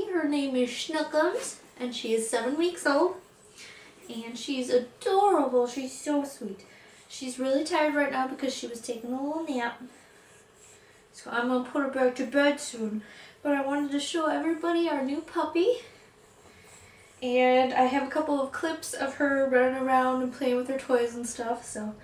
puppy. Her name is Schnookums, and she is 7 weeks old. And she's adorable. She's so sweet. She's really tired right now because she was taking a little nap. So I'm going to put her back to bed soon. But I wanted to show everybody our new puppy. And I have a couple of clips of her running around and playing with her toys and stuff. So